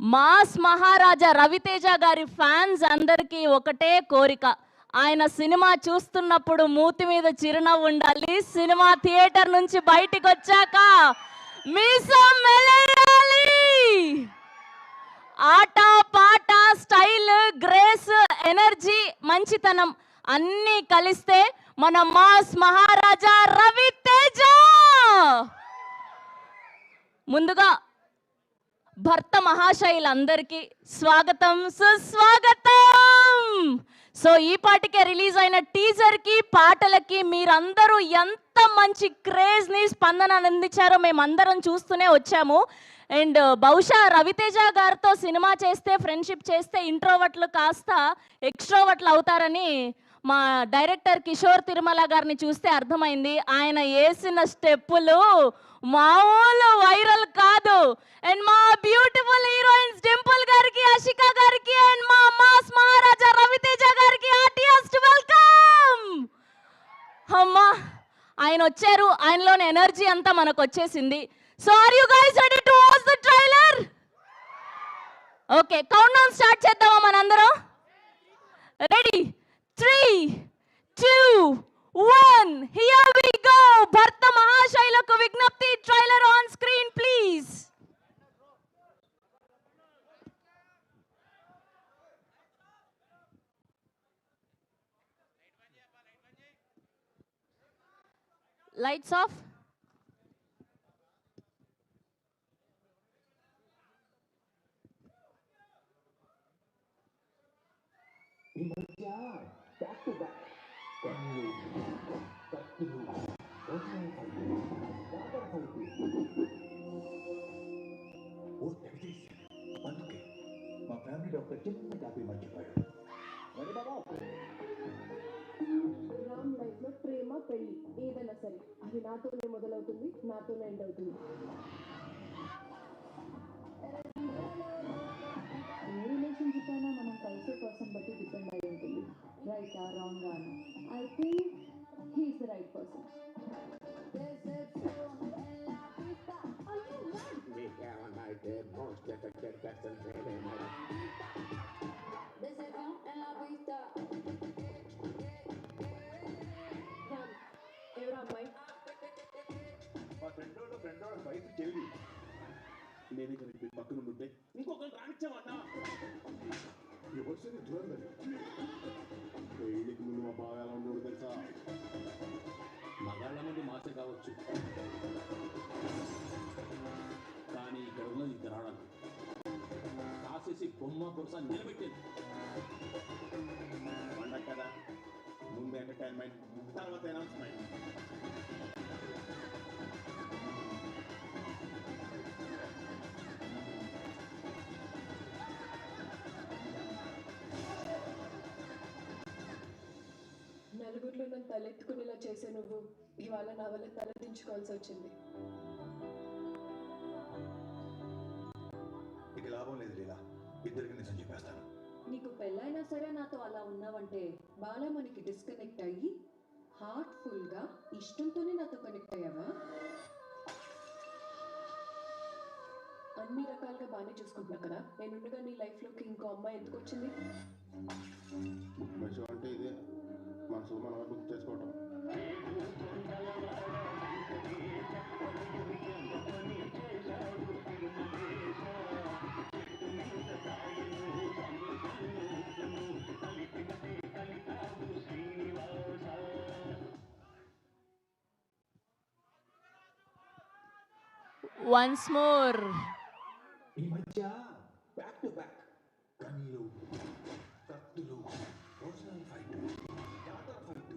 Mass Maharaja Raviteja గారి fans అందరికీ ఒకటే కోరిక. ఆయన సినిమా చూస్తున్నప్పుడు మూతి మీద చిరునవ్వు ఉండాలి. సినిమా థియేటర్ నుంచి బయటికి వచ్చాక మీసం మెలేయాలి. ఆట పాట స్టైల్ గ్రేస్ ఎనర్జీ మంచితనం అన్నీ కలిస్తే మన మాస్ మహారాజా రవితేజ. ముందుగా భర్త మహాశైలందరికీ స్వాగతం సుస్వాగతం. సో ఈ పాటికే రిలీజ్ అయిన టీజర్కి పాటలకి మీరందరూ ఎంత మంచి క్రేజ్ని స్పందన అందించారో మేమందరం చూస్తూనే వచ్చాము. అండ్ బహుశా రవితేజ గారితో సినిమా చేస్తే ఫ్రెండ్షిప్ చేస్తే ఇంట్రోవర్ట్లు కాస్త ఎక్స్ట్రోవర్ట్లు అవుతారని మా డైరెక్టర్ కిషోర్ తిరుమల గారిని చూస్తే అర్థమైంది. ఆయన వేసిన స్టెప్పులు మామూలు వైరల్ కాదు. అండ్ మా బ్యూటిఫుల్ హీరోయిన్స్ డింపుల్ గారికి, అషిక గారికి అండ్ మా మాస్ మహారాజా రవితేజ గారికి హార్టియెస్ట్ వెల్కమ్. అమ్మా ఆయన వచ్చారు, ఆయనలోని ఎనర్జీ అంతా మనకు వచ్చేసింది. So are you guys ready to watch the trailer? Okay, countdown start చేద్దామా మనందరం? రెడీ? 3, 2, 1 here we go. భర్త మహాశైలకు విజ్ఞప్తి, trailer on screen please. Lights off. అందుకే మా ఫ్యామిలీ డాక్టర్ చిన్న కాపీ మర్చిపోయాడు. రామ్ లైఫ్ లో ప్రేమ పెళ్లి ఏదైనా సరే అది నాతోనే మొదలవుతుంది, నాతోనే ఎండ్ అవుతుంది. ఏ రిలేషన్షిప్ అయినా మనం కలిసే పర్సన్ బట్టి డిపెండ్ అయి ఉంటుంది. రైట్ ఆ రాంగ్ అని I think he's the right person. ఎవరా అమ్మాయి? మా ఫ్రెండ్ వాళ్ళ వైఫ్ చెల్లి. నేనే కనుక పక్కన ఉంటే ఇంకొకరు రానిచ్చామన్నా. ఎవరు దూరం పెళ్ళికి ముందు మా బాగా ఎలా ఉండేవాడు తెలుసా? మగాళ్ళ మంది మాసే కావచ్చు, కానీ ఇక్కడ ఉన్నది ఇద్దరు ఆడాలి. కాసేసి బొమ్మ పురుస నిలబెట్టింది. పండగ కదా, ముందు ఎంటర్టైన్మెంట్, తర్వాత అనౌన్స్మెంట్. నలుగురిలో నన్ను తలెత్తుకునేలా చేసే నువ్వు ఇవాళ నా వల్ల తలదించుకోవాల్సి వచ్చింది. ఇక లాభం లేదు లీలా, ఇద్దరికి నిజం చెప్పేస్తాను. నీకు పెళ్ళైనా సరే నాతో అలా ఉన్నావంటే బాగా మనకి డిస్కనెక్ట్ అయ్యి హార్ట్ఫుల్ గా ఇష్టంతోనే నాతో కనెక్ట్ అయ్యావా? అన్ని రకాలుగా బాగానే చూసుకుంటున్నా కదా, నేనుండగా నీ లైఫ్ లోకి ఇంకో అమ్మాయి ఎందుకు వచ్చింది? విషయం అంటే ఇదే, మనసు మనం గుర్తు చేసుకోవటం. Once more. ఈ మధ్య బ్యాక్ టు బ్యాక్ కన్నులు, కత్తులు, పర్సనల్ ఫైట్, డాటర్ ఫైట్.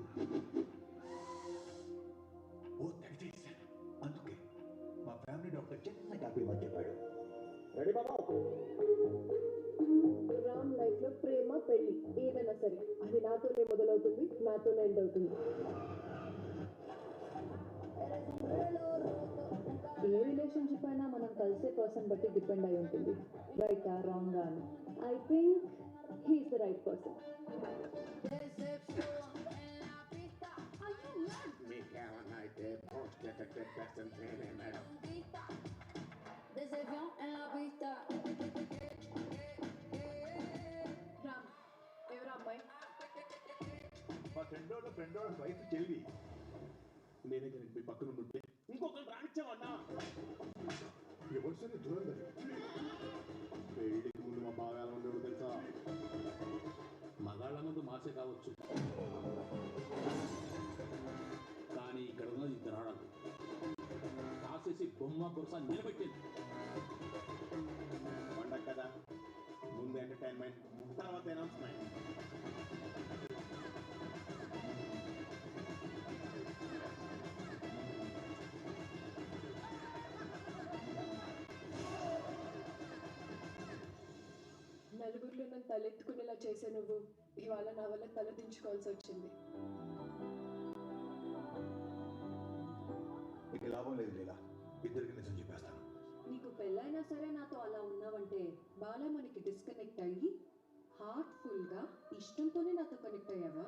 ఓ తెగచేశాను. అందుకే మా ఫ్యామిలీ డాక్టర్ చిన్న కాపీ మర్చిపోయాడు. రెడీ బాబా? రామ్ లైఫ్ లో ప్రేమ పెళ్లి ఏదైనా సరే అది నాతోనే మొదలవుతుంది, నాతోనే ఎండ్ అవుతుంది. ఏ రిలేషన్షిప్ అయినా మనం కలిసే పర్సన్ బట్టి డిపెండ్ అయి ఉంటుంది. రైట్ ఆ రాంగ్ అని I think he's the right person. మీకేమన్నా అయితే post madam. Decepción en la pista. Friend wife చెల్లి నేనే కనుక మీ పక్కన ఉంటే ఇంకొకరు రానిచ్చావన్నా. ఎవరు సరే దూరం పెళ్ళికి ముందు మా బాగా ఎలా ఉండేవాడు తెలుసా? మగాళ్ళ ముందు మార్చే కావచ్చు, కానీ ఇక్కడ ఉన్నది ఇద్దరు ఆడలు కాసేసి బొమ్మ కొరస నిలబెట్టింది. పండగ కదా, ముందు ఎంటర్టైన్మెంట్, తర్వాత అనౌన్స్మెంట్. నలుగురిలో నన్ను తలెత్తుకునేలా చేసే నువ్వు ఇవాళ నా వల్ల తలదించుకోవాల్సి వచ్చింది. ఇక లాభం లేదు లీలా, ఇద్దరికి నిజం చెప్పేస్తాను. నీకు పెళ్ళైనా సరే నాతో అలా ఉన్నావంటే బాగా మనకి డిస్కనెక్ట్ అయ్యి హార్ట్ఫుల్గా ఇష్టంతోనే నాతో కనెక్ట్ అయ్యావా?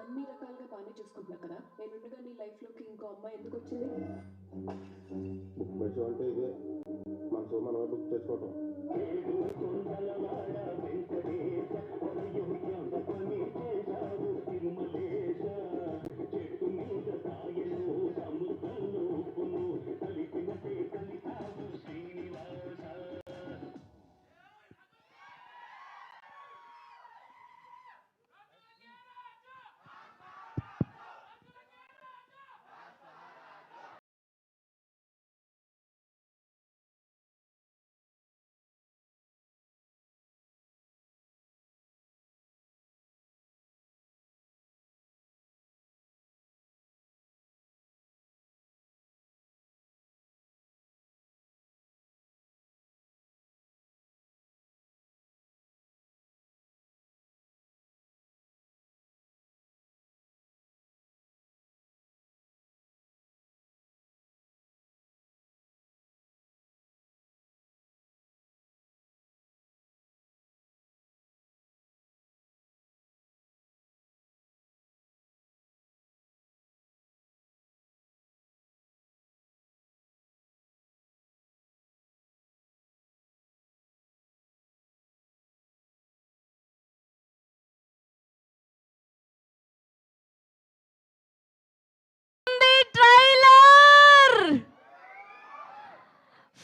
అన్ని రకాలుగా బాగానే చూసుకుంటున్నా కదా, నేనుండగా నీ లైఫ్లోకి ఇంకో అమ్మాయి ఎందుకు వచ్చింది? బుక్ అంటే ఇదే మనసు మనమే బుక్ చేసుకోవటం.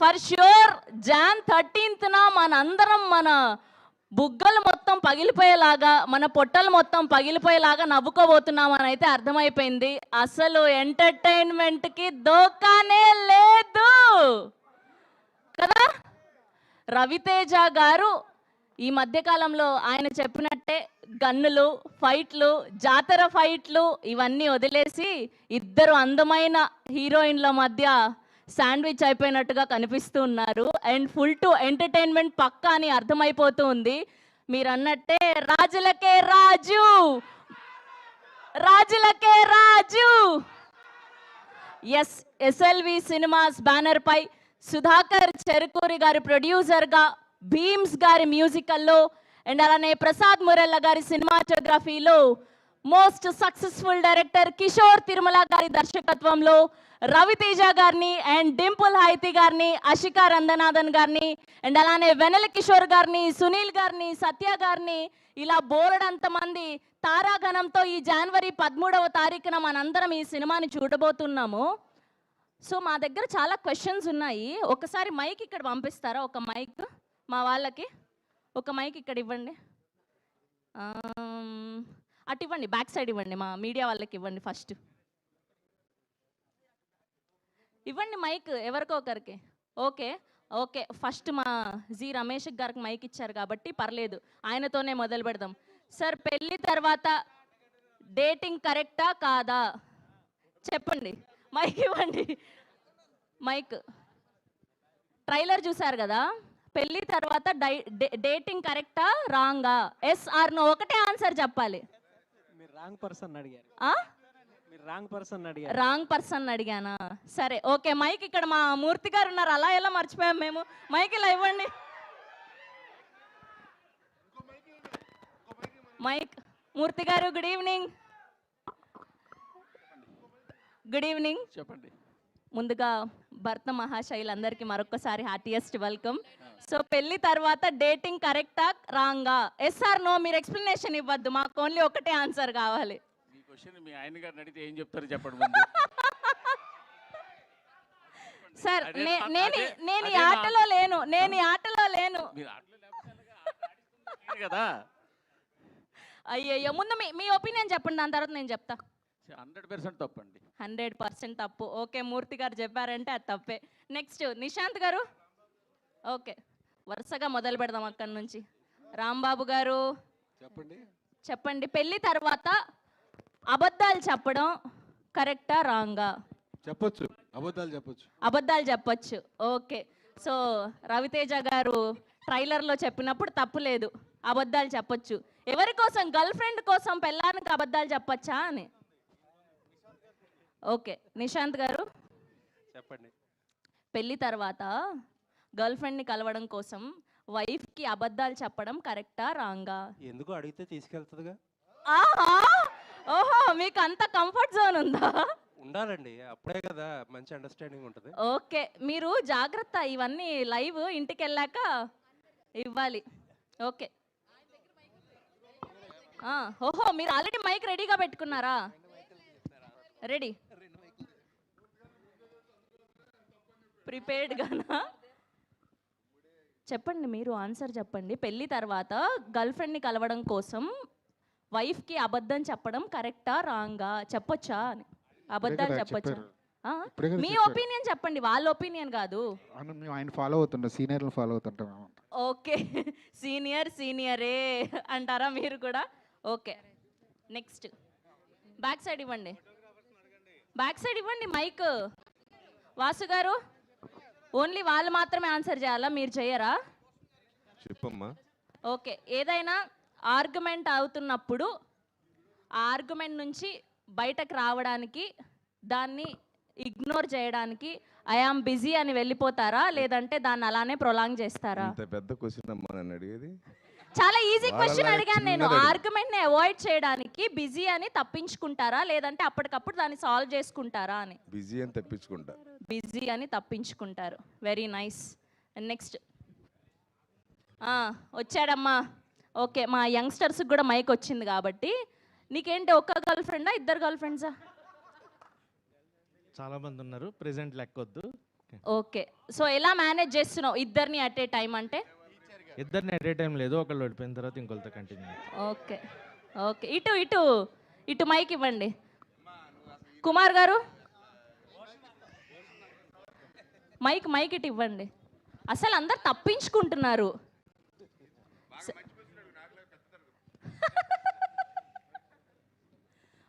ఫర్ ష్యూర్ జాన్ 13th మనందరం మన బుగ్గలు మొత్తం పగిలిపోయేలాగా, మన పొట్టలు మొత్తం పగిలిపోయేలాగా నవ్వుకోబోతున్నామని అయితే అర్థమైపోయింది. అసలు ఎంటర్టైన్మెంట్కి దోకానే లేదు కదా. రవితేజ గారు ఈ మధ్యకాలంలో ఆయన చెప్పినట్టే గన్నులు, ఫైట్లు, జాతర ఫైట్లు ఇవన్నీ వదిలేసి ఇద్దరు అందమైన హీరోయిన్ల మధ్య శాండ్విచ్ అయిపోయినట్టుగా కనిపిస్తూ ఉన్నారు. అండ్ ఫుల్ టు ఎంటర్టైన్మెంట్ పక్కా అని అర్థమైపోతూ ఉంది. మీరు అన్నట్టే రాజులకే రాజు, రాజులకే రాజు. ఎస్, ఎస్ఎల్వి సినిమాస్ బ్యానర్ పై సుధాకర్ చెరుకూరి గారి ప్రొడ్యూసర్గా, భీమ్స్ గారి మ్యూజికల్లో అండ్ అలానే ప్రసాద్ మురెల్ల గారి సినిమాటోగ్రఫీలో most successful director Kishore Tirumala గారి దర్శకత్వంలో రవితేజ గారిని అండ్ డింపుల్ హైతి గారిని, అషికా రంగనాథన్ గారిని అండ్ అలానే వెనెల కిషోర్ గారిని, సునీల్ గారిని, సత్య గారిని, ఇలా బోలెడంత మంది తారాగణంతో ఈ జనవరి 13వ తారీఖున మనందరం ఈ సినిమాని చూడబోతున్నాము. సో మా దగ్గర చాలా క్వశ్చన్స్ ఉన్నాయి. ఒకసారి మైక్ ఇక్కడ పంపిస్తారా? ఒక మైక్ మా వాళ్ళకి, ఒక మైక్ ఇక్కడ ఇవ్వండి. అటు ఇవ్వండి, బ్యాక్ సైడ్ ఇవ్వండి, మా మీడియా వాళ్ళకి ఇవ్వండి. ఫస్ట్ ఇవ్వండి మైక్ ఎవరికో ఒకరికి. ఓకే ఓకే, ఫస్ట్ మా జీ రమేష్ గారికి మైక్ ఇచ్చారు కాబట్టి పర్లేదు, ఆయనతోనే మొదలు పెడదాం. సార్, పెళ్ళి తర్వాత డేటింగ్ కరెక్టా కాదా చెప్పండి. మైక్ ఇవ్వండి, మైక్. ట్రైలర్ చూసారు కదా, పెళ్ళి తర్వాత డేటింగ్ కరెక్టా రాంగా? ఎస్ ఆర్ నో, ఒకటే ఆన్సర్ చెప్పాలి. రాంగ్ పర్సన్ అడిగారు. రాంగ్ పర్సన్ అడిగానా? సరే ఓకే, మైక్ ఇక్కడ మా మూర్తి గారు ఉన్నారు, అలా ఎలా మర్చిపోయాం మేము. మైక్ ఇలా ఇవ్వండి. మైక్ మూర్తి గారు, గుడ్ ఈవినింగ్. Good evening. చెప్పండి. ముందుగా భర్త మహాశైలందరికీ మరొకసారి హార్టియెస్ట్ వెల్కమ్. సో పెళ్లి తర్వాత డేటింగ్ కరెక్టా రాంగా? Yes or no? మీరు ఎక్స్ప్లెనేషన్ ఇవ్వద్దు, మాకు ఓన్లీ ఒకటే ఆన్సర్ కావాలి. ఈ క్వశ్చన్ మీ ఆయన గారిని అడిగితే ఏం చెప్తారు చెప్పండి ముందు. సార్ అదే నేను ఈ అదే ఆటలో లేను, నేను ఈ ఆటలో లేను. మీరు ఆటలో లేకపోతే ఎలాగా? కదా అయ్యయ్యో, ముందు మీ ఒపీనియన్ చెప్పండి, దాని తర్వాత నేను చెప్తా. 100% తప్పండి. 100% తప్పు. ఓకే, మూర్తి గారు చెప్పారంటే అది తప్పే. నెక్స్ట్ నిశాంత్ గారు. ఓకే, వరుసగా మొదలు పెడదాం అక్కడి నుంచి. రాంబాబు గారు చెప్పండి, పెళ్లి తర్వాత అబద్ధాలు చెప్పడం కరెక్టా రాంగా? చెప్పొచ్చు, అబద్ధాలు చెప్పొచ్చు. అబద్ధాలు చెప్పొచ్చు. ఓకే, సో రవితేజ గారు ట్రైలర్లో చెప్పినప్పుడు తప్పులేదు, అబద్ధాలు చెప్పొచ్చు. ఎవరి కోసం? గర్ల్ ఫ్రెండ్ కోసం పెళ్ళానికి అబద్ధాలు చెప్పచ్చా అని. ఓకే, నిశాంత్ గారు చెప్పండి. పెళ్లి తర్వాత గర్ల్ ఫ్రెండ్ని కలవడం కోసం వైఫ్కి అబద్ధాలు చెప్పడం కరెక్టా రాంగా? ఎందుకు అడిగితే తీసుకెళ్తుందిగా. ఆహా, ఓహో, మీకు అంత కంఫర్ట్ జోన్ ఉందా? ఉండాలండి, అప్పుడే కదా మంచి అండర్స్టాండింగ్ ఉంటుంది. ఓకే, మీరు జాగ్రత్త, ఇవన్నీ లైవ్ ఇంటికి వెళ్ళాక ఇవ్వాలి. ఓకే, ఓహో, మీరు ఆల్రెడీ మైక్ రెడీగా పెట్టుకున్నారా? రెడీ, ప్రిపేర్డ్గానా? చెప్పండి, మీరు ఆన్సర్ చెప్పండి. పెళ్లి తర్వాత గర్ల్ ఫ్రెండ్ని కలవడం కోసం వైఫ్కి అబద్ధం చెప్పడం కరెక్టా రాంగా? చెప్పొచ్చా అని? అబద్ధాలు చెప్పొచ్చా? మీ ఒపీనియన్ చెప్పండి, వాళ్ళ ఒపీనియన్ కాదు. మేము ఆయన ఫాలో అవుతుంటాం, సీనియర్లు ఫాలో అవుతుంటాం. ఓకే, సీనియరే అంటారా మీరు కూడా? ఓకే, నెక్స్ట్ బ్యాక్ సైడ్ ఇవ్వండి, బ్యాక్ సైడ్ ఇవ్వండి మైక్. వాసు గారు, ఓన్లీ వాళ్ళు మాత్రమే ఆన్సర్ చేయాలా, మీరు చేయరా? చెప్పమ్మా. ఓకే, ఏదైనా ఆర్గ్యుమెంట్ అవుతున్నప్పుడు ఆ ఆర్గ్యుమెంట్ నుంచి బయటకు రావడానికి, దాన్ని ఇగ్నోర్ చేయడానికి ఐ ఆమ్ బిజీ అని వెళ్ళిపోతారా, లేదంటే దాన్ని అలానే ప్రొలాంగ్ చేస్తారా? ఇంత పెద్ద క్వశ్చన్ అమ్మా నన్ను అడిగేది. చాలా ఈజీ క్వశ్చన్ వాళ్ళలాగా అడిగాను నేను. చిన్నది అడుగు. ఆర్గ్యుమెంట్ ని అవాయిడ్ చేయడానికి బిజీ అని తప్పించుకుంటారా, లేదంటే అప్పటికప్పుడు దాన్ని సాల్వ్ చేసుకుంటారా అని. బిజీ అని తప్పించుకుంటా. బిజీ అని తప్పించుకుంటారు. Very nice. నెక్స్ట్ వచ్చాడమ్మా. ఓకే, మా యంగ్స్టర్స్కి కూడా మైక్ వచ్చింది కాబట్టి. నీకేంటి, ఒక్క గర్ల్ ఫ్రెండా, ఇద్దరు గర్ల్ ఫ్రెండ్సా? చాలా మంది ఉన్నారు, ప్రెసెంట్ లెక్కొద్దు. ఓకే, సో ఎలా మేనేజ్ చేస్తున్నావు ఇద్దరిని అట్ ఏ టైం అంటే? ఇద్దరిని అట్ ఏ టైం లేదు, ఒకళ్ళు ఓడిపోయిన తర్వాత ఇంకొకరితో కంటిన్యూ. ఓకే ఓకే, ఇటు మైక్ ఇవ్వండి. కుమార్ గారు, మైక్ ఇటు ఇవ్వండి. అసలు అందరు తప్పించుకుంటున్నారు.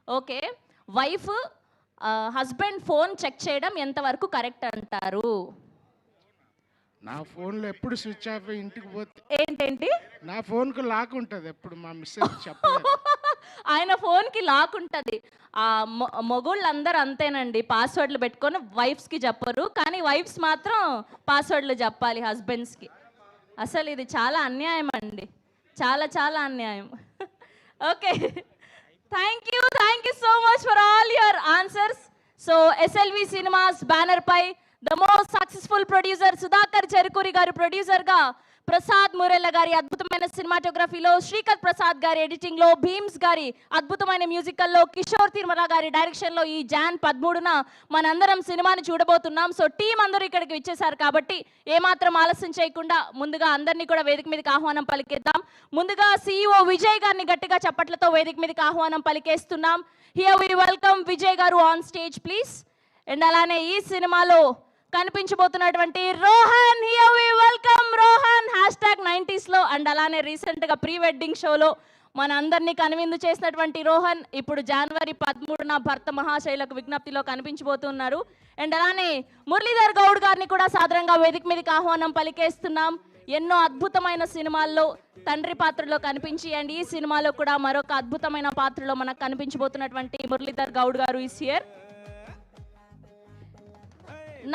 Okay, wife husband phone check చేయడం ఎంతవరకు కరెక్ట్ అంటారు? నా ఫోన్లో ఎప్పుడు స్విచ్ ఆఫ్ ఇంటికి పోతే ఏంటేంటి? నా ఫోన్కు లాక్ ఉంటుంది ఎప్పుడు, మా మిస్సెస్ చెప్పలేదు. ఆయన ఫోన్కి లాక్ ఉంటుంది. మొగుళ్ళందరూ అంతేనండి, పాస్వర్డ్లు పెట్టుకొని వైఫ్స్కి చెప్పరు, కానీ వైఫ్స్ మాత్రం పాస్వర్డ్లు చెప్పాలి హస్బెండ్స్కి. అసలు ఇది చాలా అన్యాయం అండి, చాలా అన్యాయం. Okay, thank you so much for all your answers. So SLV cinemas banner పై the most successful producer Sudhakar Cherukuri గారు ప్రొడ్యూసర్గా, ప్రసాద్ మురెల్ల గారి అద్భుతమైన సినిమాటోగ్రఫీలో, శ్రీకర్ ప్రసాద్ గారి ఎడిటింగ్లో, భీమ్స్ గారి అద్భుతమైన మ్యూజికల్లో, కిషోర్ తిరుమల గారి డైరెక్షన్లో ఈ జాన్ 13న మనందరం సినిమాని చూడబోతున్నాం. సో టీం అందరూ ఇక్కడికి విచ్చేశారు కాబట్టి ఏమాత్రం ఆలస్యం చేయకుండా ముందుగా అందరినీ కూడా వేదిక మీదకి ఆహ్వానం పలికేద్దాం. ముందుగా CEO విజయ్ గారిని గట్టిగా చప్పట్లతో వేదిక మీదకి ఆహ్వానం పలికేస్తున్నాం. హియర్ వి వెల్కమ్ విజయ్ గారు ఆన్ స్టేజ్ ప్లీజ్. అండ్ అలానే ఈ సినిమాలో కనిపించబోతున్నటువంటి Rohan, here we welcome Rohan #90s లో. అండ్ అలానే రీసెంట్గా ప్రీ వెడ్డింగ్ షోలో మన అందరినీ కనువిందు చేసినటువంటి రోహన్ ఇప్పుడు జనవరి 13న భర్త మహాశైలకు విజ్ఞప్తిలో కనిపించబోతున్నారు. అండ్ అలానే మురళీధర్ గౌడ్ గారిని కూడా సాదరంగా వేదిక మీదకి ఆహ్వానం పలికేస్తున్నాం. ఎన్నో అద్భుతమైన సినిమాల్లో తండ్రి పాత్రలో కనిపించి, అండ్ ఈ సినిమాలో కూడా మరొక అద్భుతమైన పాత్రలో మనకు కనిపించబోతున్నటువంటి మురళీధర్ గౌడ్ గారు is here.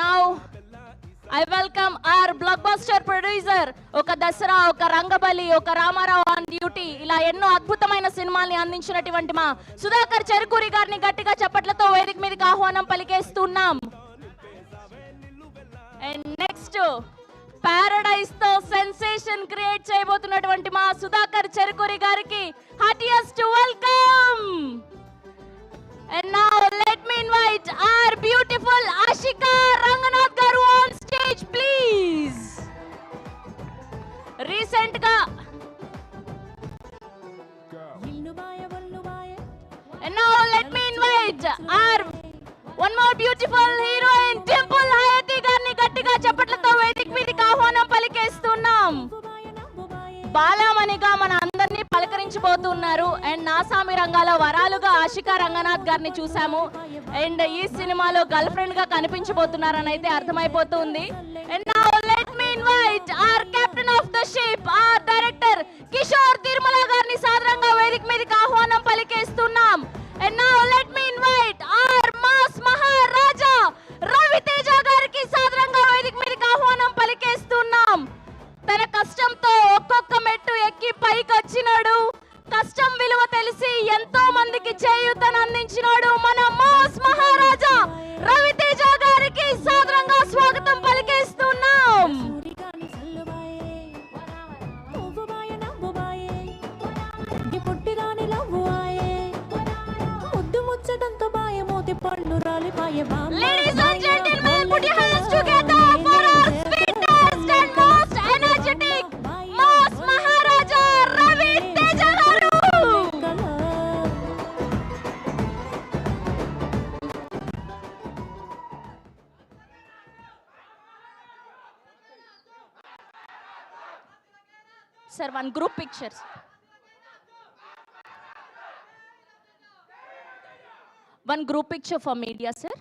Now I welcome our blockbuster producer, ఒక దసరా, ఒక రంగబలి, ఒక రామారావు ఆన్ డ్యూటీ, ఇలా ఎన్నో అద్భుతమైన సినిమాల్ని అందించినటువంటి మా సుధాకర్ చెరుకూరి గారిని గట్టిగా చప్పట్లతో వేదిక మీదకి ఆహ్వానం పలికేస్తున్నాం. అండ్ నెక్స్ట్ పారడైజ్ తో సెన్సేషన్ క్రియేట్ చేయబోతున్నటువంటి మా సుధాకర్ చెరుకూరి గారికి heartiest welcome. And now let me invite our beautiful Ashika Ranganath garu on stage, please. Recent ga and now let me invite our one more beautiful heroine Dimple Hayati garni గట్టిగా చప్పట్లతో వేదిక మీదకి ఆహ్వానం పలికేస్తున్నాం. బాలామణిగా మన అందరినీ పలకరించబోతున్నారు. And Naa Saami రంగాలో వరాలుగా Ashika Ranganath గారిని చూసాము. And ఈ సినిమాలో గర్ల్ ఫ్రెండ్ గా కనిపించబోతున్నారని అయితే అర్థమైపోతుంది. And now let me invite our captain of the ship our director Kishore Tirumala గారిని సాదరంగా వేదిక మీదకి ఆహ్వానం పలికేస్తున్నాం. And now let me invite our mass Maharaja Ravi Teja గారికి సాదరంగా వేదిక మీదకి ఆహ్వానం పలికేస్తున్నాం. తన కష్టంతో ఒక్కొక్క మెట్టు ఎక్కి పైకి వచ్చినాడు. కష్టం విలువ తెలిసి ఎంతో మందికి చేయూతను అందించినాడు మన మాస్ మహారాజా రవితేజ గారికి సాదరంగా స్వాగతం పలికేస్తున్నాం. Ladies and gentlemen, put your hands together for our sweetest and most energetic Mass Maharaja Ravi Teja garu. Sir, one group picture. One group picture for media, sir.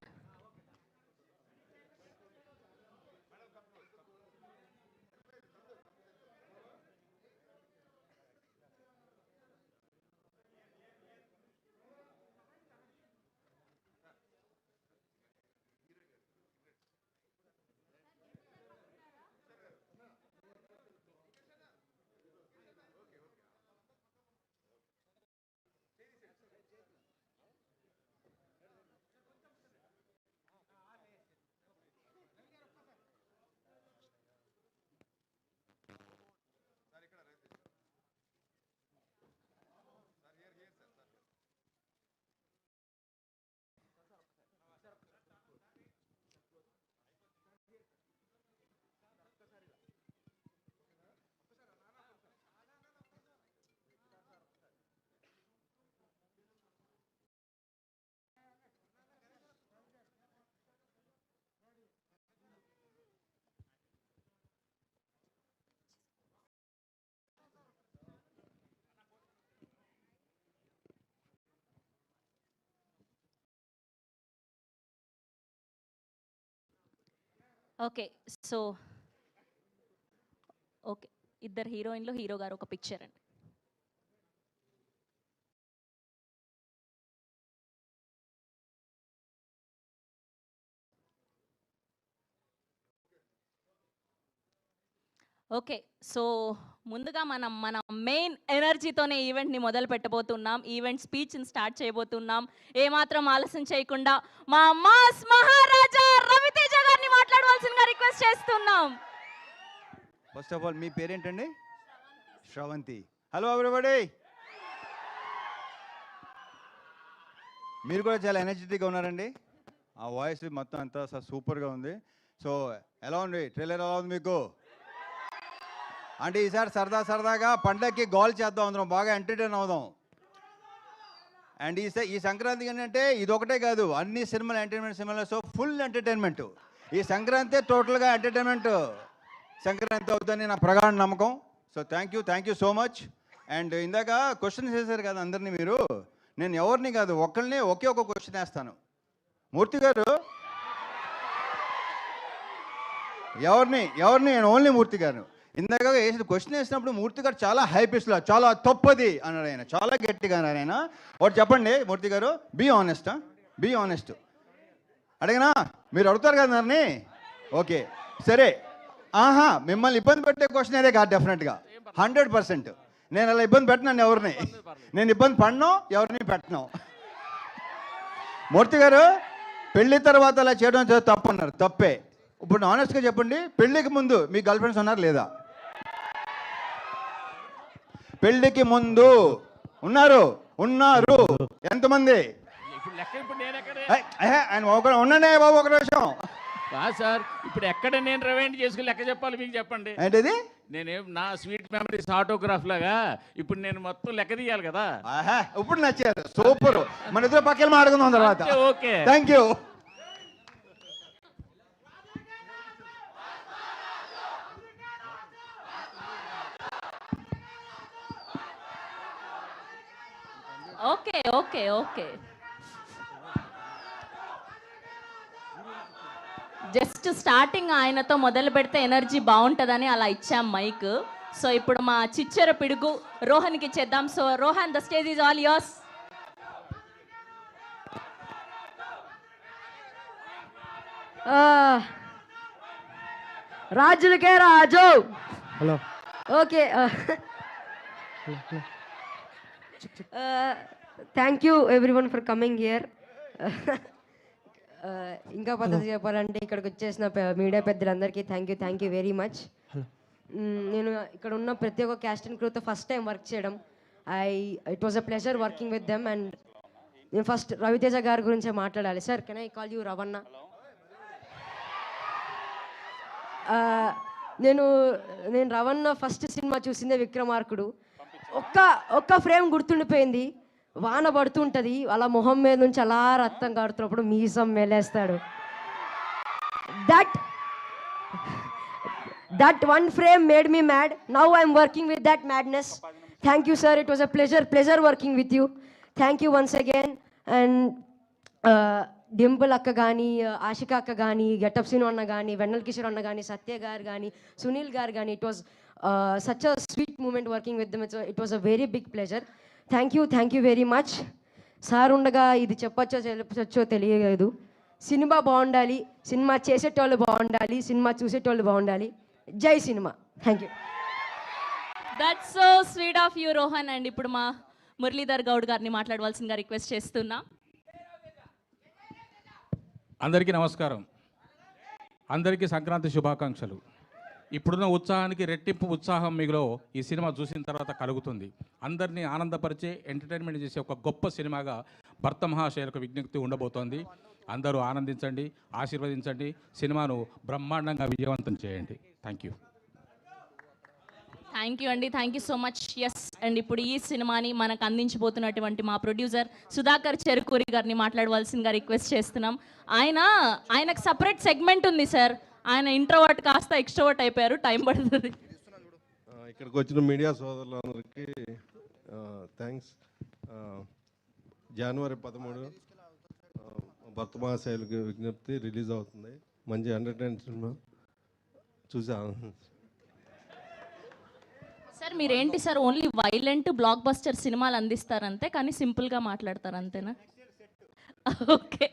Okay so okay ఇద్దరు హీరోయిన్లు hero గారు ఒక picture అండి. Okay so ముందుగా మన main ఎనర్జీతోనే ఈవెంట్ని మొదలు పెట్టబోతున్నాం. Event స్పీచ్ని start చేయబోతున్నాం. ఏమాత్రం ఆలస్యం చేయకుండా మా మాస్ మహారాజా రవితేజ గారిని మాట్లాడవలసిందిగా రిక్వెస్ట్ చేస్తున్నాం. ఫస్ట్ ఆఫ్ ఆల్ మీ పేరేంటండి? శ్రవంతి. Hello everybody. మీరు కూడా చాలా ఎనర్జెటిక్గా ఉన్నారండి. ఆ వాయిస్ మొత్తం అంతా సూపర్గా ఉంది. సో ఎలా ఉంది ట్రైలర్? ఎలా ఉంది మీకు? అంటే ఈసారి సరదాగా పండగకి గోల్ చేద్దాం, అందరం బాగా ఎంటర్టైన్ అవుదాం. అండ్ ఈ సంక్రాంతికి ఏంటంటే ఇది ఒకటే కాదు, అన్ని సినిమాలు ఎంటర్టైన్మెంట్ సినిమాలు. So full entertainment. ఈ సంక్రాంతి టోటల్గా ఎంటర్టైన్మెంట్ సంక్రాంతి అవుతుందని నా ప్రగాఢ నమ్మకం. So thank you so much. And ఇందాక క్వశ్చన్స్ వేశారు కదా అందరినీ మీరు. నేను ఎవరిని కాదు, ఒక్కరిని ఒకే ఒక క్వశ్చన్ వేస్తాను. మూర్తి గారు ఎవరిని నేను ఓన్లీ మూర్తి గారు. ఇందాక వేసిన క్వశ్చన్ వేసినప్పుడు మూర్తి గారు చాలా హై పిచ్లో చాలా తప్పది అన్నాడు ఆయన, చాలా గట్టిగా అన్నాడు ఆయన. ఒకటి చెప్పండి మూర్తి గారు, బీ ఆనెస్ట్. అడిగినా మీరు అడుగుతారు కదా నన్ను. ఓకే సరే. మిమ్మల్ని ఇబ్బంది పెట్టే క్వశ్చన్ అదే కాదు, డెఫినెట్గా 100%. నేను అలా ఇబ్బంది పెట్టినాను ఎవరిని, నేను ఇబ్బంది పడినో ఎవరిని పెట్టను. మూర్తి గారు పెళ్లి తర్వాత అలా చేయడం తప్పు అన్నారు. తప్పే. ఇప్పుడు ఆనెస్ట్గా చెప్పండి, పెళ్ళికి ముందు మీ గర్ల్ ఫ్రెండ్స్ ఉన్నారు లేదా? పెళ్ళికి ముందు ఉన్నారు ఎంతమంది? ఆయన ఉండండి బాబు ఒక నిమిషం. సార్ ఇప్పుడు ఎక్కడ నేను రివైండ్ చేసుకుని లెక్క చెప్పాలి మీకు చెప్పండి. ఏంటిది? నేనేం నా స్వీట్ మెమరీస్ ఆటోగ్రాఫ్ లాగా ఇప్పుడు నేను మొత్తం లెక్క తీయాలి కదా. ఇప్పుడు నచ్చారు, సూపర్. మన ఇద్దరు పక్కన మాట్లాడుకుందాం తర్వాత. Okay, thank you. Okay okay okay just starting ఆయనతో మొదలు పెడితే ఎనర్జీ బాగుంటుందని అలా ఇచ్చాం మైక్. సో ఇప్పుడు మా చిచ్చర పిడుగు రోహన్కి ఇచ్చేద్దాం. So Rohan, the stage is all yours. రాజులకే రాజు. Hello. Okay, thank you everyone for coming here. ఇంకా పద్ధతి చెప్పాలంటే ఇక్కడికి వచ్చేసిన మీడియా పెద్దలందరికీ థ్యాంక్ యూ వెరీ మచ్. నేను ఇక్కడ ఉన్న ప్రతి ఒక్క క్యాస్ట్ అండ్ క్రూతో ఫస్ట్ టైం వర్క్ చేయడం. It was a pleasure working with them. And నేను ఫస్ట్ రవితేజ గారి గురించే మాట్లాడాలి. Sir, can I call you Ravana? నేను రవణ ఫస్ట్ సినిమా చూసిందే విక్రమార్కుడు. ఒక్క ఫ్రేమ్ గుర్తుండిపోయింది. వాన పడుతుంటుంది, అలా మొహం మీద నుంచి అలా రక్తం కాడుతున్నప్పుడు మీసం మెలేస్తాడు. That one frame made me mad. Now I'm working with that madness. Thank you sir, it was a pleasure working with you. Thank you once again. And Dimple అక్క కానీ, ఆశిక అక్క కానీ, గెటప్ సీను అన్న కానీ, వెన్నెల కిషోర్ అన్న కానీ, సత్య గారు కానీ, సునీల్ గారు కానీ, it was such a sweet moment working with them. It was a very big pleasure. Thank you very much. Sir ఉండగా ఇది చెప్పచ్చో తెలియలేదు. సినిమా బాగుండాలి, సినిమా చేసేటోళ్ళు బాగుండాలి, సినిమా చూసేటోళ్ళు బాగుండాలి. జై cinema. Thank you. That's so sweet of you Rohan. And ఇప్పుడు మా మురళీధర్ గౌడ్ గారిని మాట్లాడవలసిందిగా రిక్వెస్ట్ చేస్తున్నా. అందరికీ నమస్కారం. అందరికీ సంక్రాంతి శుభాకాంక్షలు. ఇప్పుడున్న ఉత్సాహానికి రెట్టింపు ఉత్సాహం మీలో ఈ సినిమా చూసిన తర్వాత కలుగుతుంది. అందరినీ ఆనందపరిచే, ఎంటర్టైన్మెంట్ చేసే ఒక గొప్ప సినిమాగా భర్త మహాశయులకు విజ్ఞప్తి ఉండబోతోంది. అందరూ ఆనందించండి, ఆశీర్వదించండి, సినిమాను బ్రహ్మాండంగా విజయవంతం చేయండి. థ్యాంక్ యూ అండి, thank you so much. Yes, and ఇప్పుడు ఈ సినిమాని మనకు అందించబోతున్నటువంటి మా ప్రొడ్యూసర్ సుధాకర్ చెరుకూరి గారిని మాట్లాడవలసిందిగా రిక్వెస్ట్ చేస్తున్నాం. ఆయనకు సపరేట్ సెగ్మెంట్ ఉంది సార్. ఆయన ఇంట్రోవర్ట్ కాస్త ఎక్స్ట్రోవర్ట్ అయిపోయారు, టైం పడుతుంది. ఇక్కడికి వచ్చిన మీడియా సోదరులందరికీ థ్యాంక్స్. జనవరి 13 భర్త మహాశయులకి విజ్ఞప్తి రిలీజ్ అవుతుంది. మంచి ఎంటర్టైన్ సినిమా చూసా. సార్ మీరేంటి sir, only violent block buster సినిమాలు అందిస్తారంతే, కానీ సింపుల్గా మాట్లాడతారు అంతేనా? ఓకే,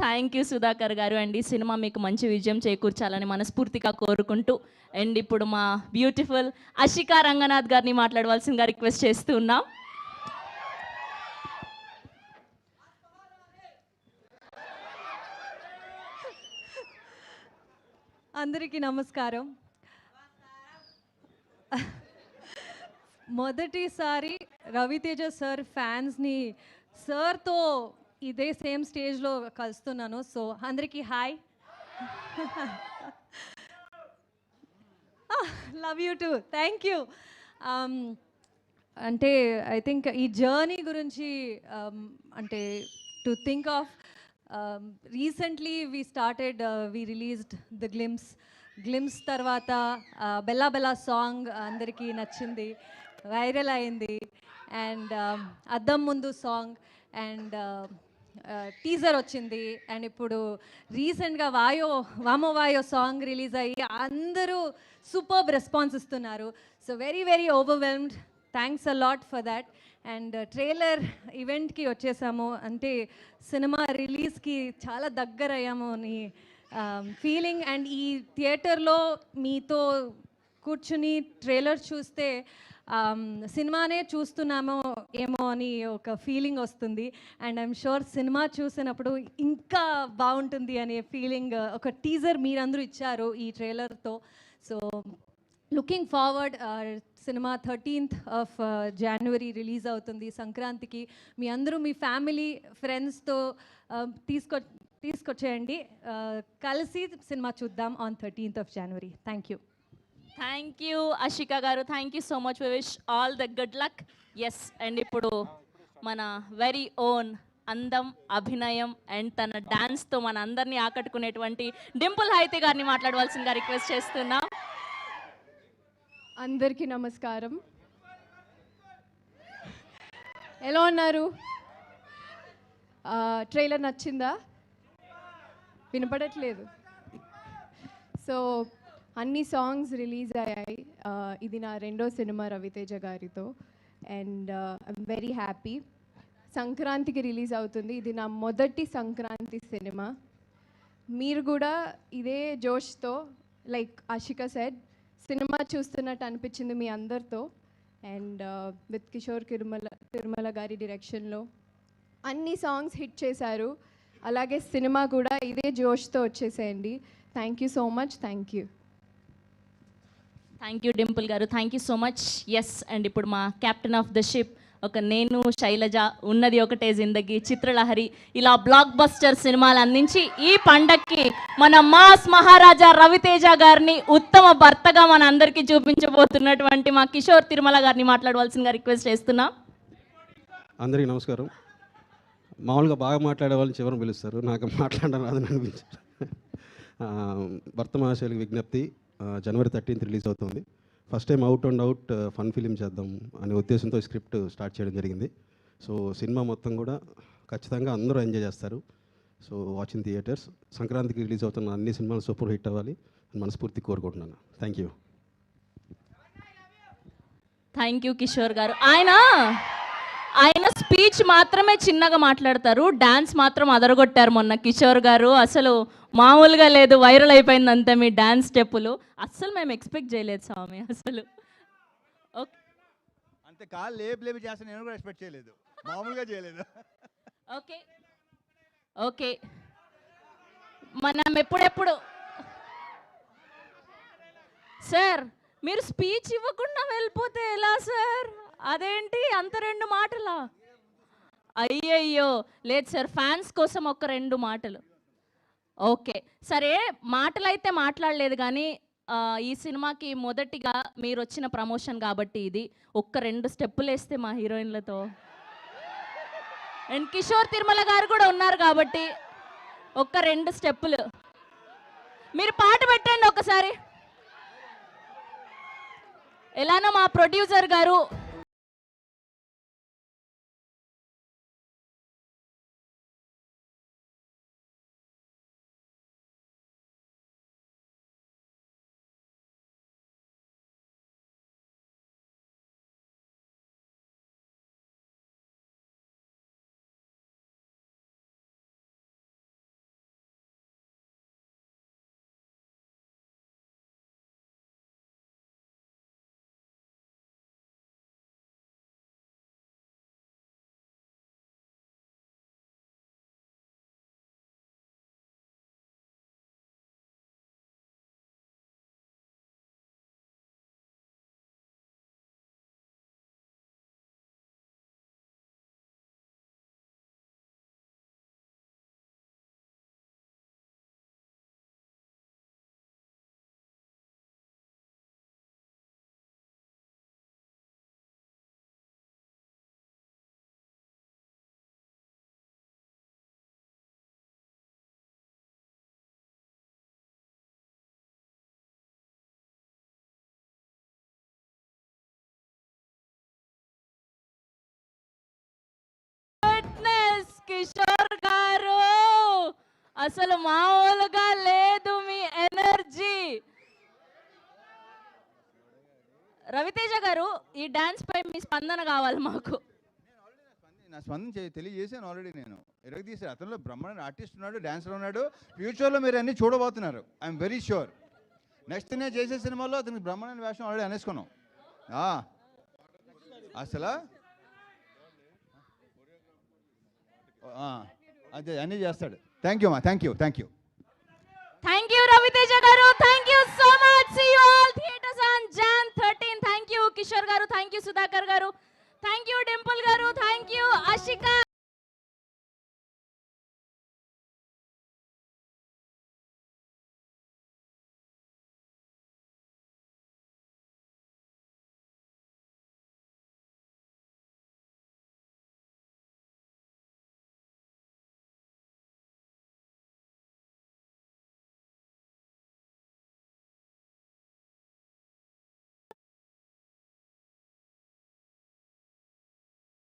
థ్యాంక్ యూ సుధాకర్ గారు. అండ్ ఈ సినిమా మీకు మంచి విజయం చేకూర్చాలని మనస్ఫూర్తిగా కోరుకుంటూ, అండ్ ఇప్పుడు మా బ్యూటిఫుల్ అషికా రంగనాథ్ గారిని మాట్లాడవలసిందిగా రిక్వెస్ట్ చేస్తూ ఉన్నాం. అందరికీ నమస్కారం. మొదటిసారి రవితేజ సార్ ఫ్యాన్స్ని సార్తో ఇదే సేమ్ స్టేజ్లో కలుస్తున్నాను. సో అందరికీ hi. Love you two. Thank you. అంటే ఐ థింక్ ఈ జర్నీ గురించి అంటే to think of recently we released the glimpse తర్వాత బెల్లా బెల్లా సాంగ్ అందరికీ నచ్చింది, వైరల్ అయింది. అండ్ అద్దం ముందు సాంగ్ అండ్ టీజర్ వచ్చింది. అండ్ ఇప్పుడు రీసెంట్గా వామో వాయో సాంగ్ రిలీజ్ అయ్యి అందరూ సూపర్బ్ రెస్పాన్స్ ఇస్తున్నారు. So very overwhelmed. Thanks a lot for that. And trailer ఈవెంట్కి వచ్చేసాము, అంటే సినిమా రిలీజ్కి చాలా దగ్గర అయ్యాము అని ఫీలింగ్. అండ్ ఈ థియేటర్లో మీతో కూర్చుని ట్రైలర్ చూస్తే సినిమానే చూస్తున్నామో ఏమో అని ఒక ఫీలింగ్ వస్తుంది. అండ్ ఐఎమ్ షూర్ సినిమా చూసినప్పుడు ఇంకా బాగుంటుంది అనే ఫీలింగ్ ఒక టీజర్ మీరందరూ ఇచ్చారు ఈ ట్రైలర్తో. So looking forward. సినిమా 13th of January రిలీజ్ అవుతుంది సంక్రాంతికి. మీ అందరూ మీ ఫ్యామిలీ ఫ్రెండ్స్తో తీసుకొచ్చేయండి, కలిసి సినిమా చూద్దాం on 13th of January. Thank you. Thank you Ashika గారు, thank you so much. We wish all the good luck. Yes, and ఇప్పుడు మన వెరీ ఓన్ అందం, అభినయం అండ్ తన డాన్స్తో మన అందరినీ ఆకట్టుకునేటువంటి డింపుల్ హైతే గారిని మాట్లాడవలసిందిగా రిక్వెస్ట్ చేస్తున్నాం. అందరికీ నమస్కారం. ఎలా ఉన్నారు? ట్రైలర్ నచ్చిందా? వినపడట్లేదు. సో అన్ని సాంగ్స్ రిలీజ్ అయ్యాయి. ఇది నా రెండో సినిమా రవితేజ గారితో అండ్ ఐఎమ్ వెరీ హ్యాపీ. సంక్రాంతికి రిలీజ్ అవుతుంది. ఇది నా మొదటి సంక్రాంతి సినిమా. మీరు కూడా ఇదే జోష్తో లైక్ ఆషిక సెడ్ సినిమా చూస్తున్నట్టు అనిపించింది మీ అందరితో. అండ్ విత్ కిషోర్ తిరుమల గారి డైరెక్షన్లో అన్ని సాంగ్స్ హిట్ చేశారు. అలాగే సినిమా కూడా ఇదే జోష్తో వచ్చేసేయండి. Thank you so much. Thank you. Thank you Dimple గారు, thank you so much. Yes, and ఇప్పుడు మా కెప్టెన్ ఆఫ్ ద షిప్ ఒక నేను, శైలజ, ఉన్నది ఒకటే జిందగీ, చిత్రలహరి ఇలా బ్లాక్ బస్టర్ సినిమాలు అందించి ఈ పండక్కి మన మాస్ మహారాజా రవితేజ గారిని ఉత్తమ భర్తగా మన అందరికీ చూపించబోతున్నటువంటి మా కిషోర్ తిరుమల గారిని మాట్లాడవలసిందిగా రిక్వెస్ట్ చేస్తున్నా. అందరికీ నమస్కారం. మామూలుగా బాగా మాట్లాడే వాళ్ళని చివరిని పిలుస్తారు, నాకు మాట్లాడడం రాదని అనిపించారు. భర్త మహాశైలికి విజ్ఞప్తి, January 13th రిలీజ్ అవుతుంది. First time out and out fun film చేద్దాం అనే ఉద్దేశంతో స్క్రిప్ట్ స్టార్ట్ చేయడం జరిగింది. సో సినిమా మొత్తం కూడా ఖచ్చితంగా అందరూ ఎంజాయ్ చేస్తారు. So watching theatres. సంక్రాంతికి రిలీజ్ అవుతున్న అన్ని సినిమాలు సూపర్ హిట్ అవ్వాలి మనస్ఫూర్తి కోరుకుంటున్నాను. Thank you. Thank you Kishore గారు. ఆయన స్పీచ్ మాత్రమే చిన్నగా మాట్లాడతారు, డాన్స్ మాత్రం అదరగొట్టారు మొన్న కిషోర్ గారు. అసలు మామూలుగా లేదు, వైరల్ అయిపోయింది అంతే మీ డాన్స్ స్టెప్పులు. అస్సలు మేము ఎక్స్పెక్ట్ చేయలేదు స్వామి అసలు. ఓకే, అంతే కాళ్ళు లేపి చేస్తాను, నేను కూడా ఎక్స్పెక్ట్ చేయలేదు, మామూలుగా చేయలేదు. ఓకే ఓకే, మనం ఎప్పుడెప్పుడు సార్ మీరు స్పీచ్ ఇవ్వకుండా వెళ్ళిపోతే ఎలా సార్? అదేంటి అంత 2 మాటలా? అయ్యయ్యో లేదు సార్, ఫ్యాన్స్ కోసం ఒక 2 మాటలు. ఓకే సరే, మాటలు అయితే మాట్లాడలేదు కానీ ఈ సినిమాకి మొదటిగా మీరు వచ్చిన ప్రమోషన్ కాబట్టి ఇది ఒక్క 2 స్టెప్పులు వేస్తే మా హీరోయిన్లతో, అండ్ కిషోర్ తిరుమల గారు కూడా ఉన్నారు కాబట్టి ఒక్క 2 స్టెప్పులు మీరు పాట పెట్టండి ఒకసారి. ఎలానో మా ప్రొడ్యూసర్ గారు కిషోర్ గారు అసలు మామూలుగా లేదు మీ ఎనర్జీ. రవితేజ గారు ఈ డాన్స్ పై మీ స్పందన కావాలి మాకు. నా స్పందన తెలియజేసాను ఆల్రెడీ. నేను ఎరగదీసాను, అతనిలో బ్రహ్మాండ ఆర్టిస్ట్ ఉన్నాడు, డాన్సర్ ఉన్నాడు. ఫ్యూచర్లో మీరు అన్నీ చూడబోతున్నారు, ఐఎమ్ వెరీ షూర్. నెక్స్ట్ నేను చేసే సినిమాలో అతనికి బ్రహ్మాండ వేషం ఆల్రెడీ అనేసుకున్నాం. అసలు అదే అన్నీ చేస్తాడు. థ్యాంక్ యూ అమ్మా, thank you. Thank you Raviteja గారు, thank you so much. See you all theatres on Jan 13. Thank you Kishore గారు, థ్యాంక్ యూ సుధాకర్ గారు, థ్యాంక్ యూ డింపుల్ గారు, థ్యాంక్ యూ అషికా